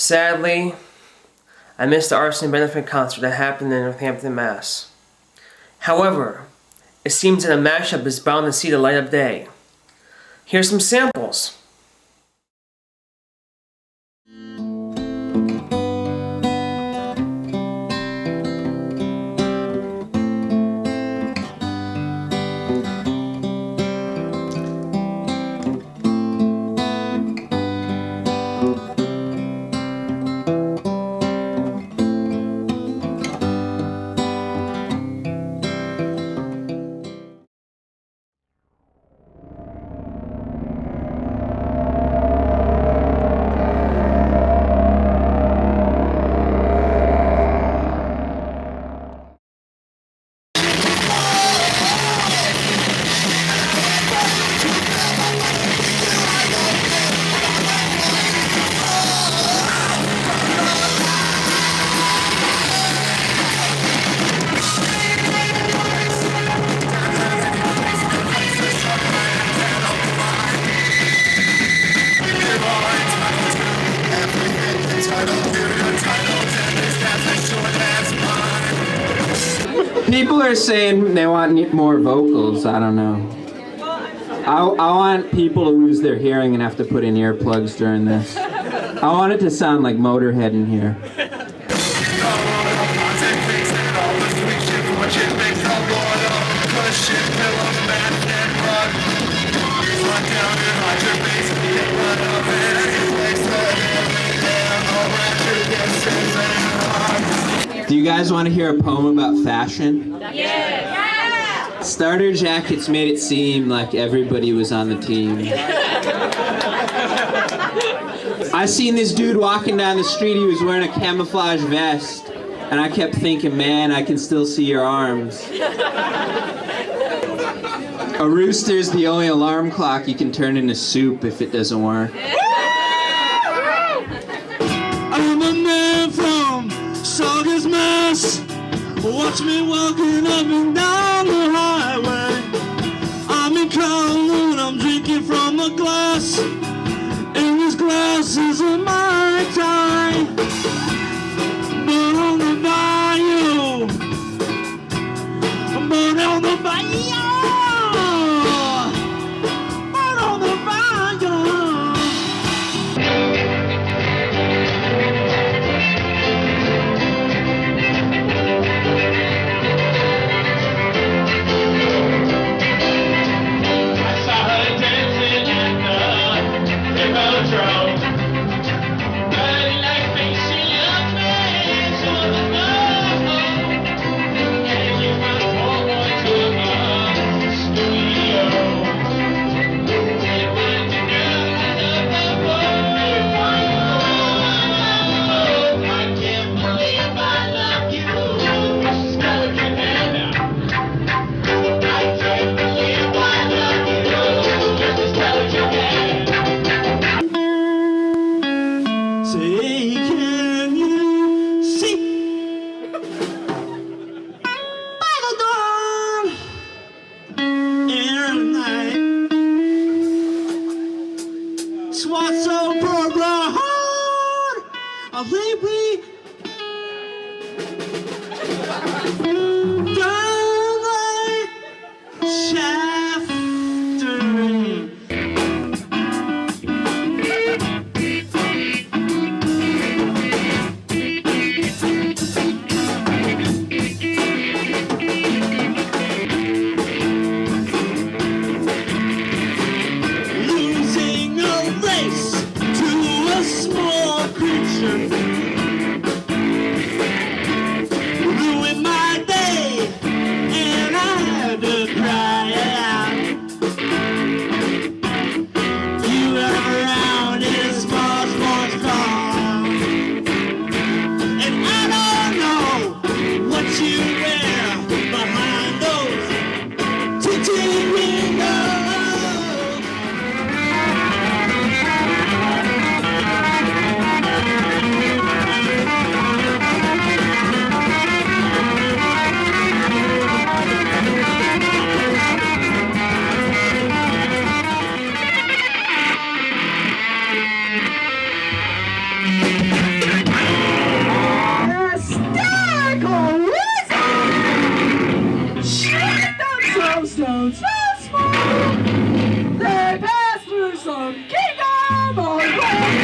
Sadly, I missed the Arson Benefit concert that happened in Northampton, Mass. However, it seems that a mashup is bound to see the light of day. Here's some samples. People are saying they want more vocals. I don't know. I want people to lose their hearing and have to put in earplugs during this. I want it to sound like Motorhead in here. Do you guys want to hear a poem about fashion? Yeah! Starter jackets made it seem like everybody was on the team. I seen this dude walking down the street, he was wearing a camouflage vest, and I kept thinking, man, I can still see your arms. A rooster's the only alarm clock you can turn into soup if it doesn't work. I'm a man from Saugus, Mass. Watch me walking up and down the highway. I'm in Kowloon, I'm drinking from a glass. In this glass is a Mai Tai. But on the bayou, but on the bayou, but on the bayou. awesome kingdom of radio.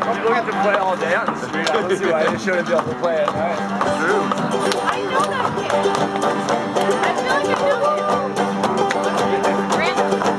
I'm looking to play all day on the street. I don't see why they shouldn't be able to play at night. True. I know that kid. I feel like I know him. Random.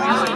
I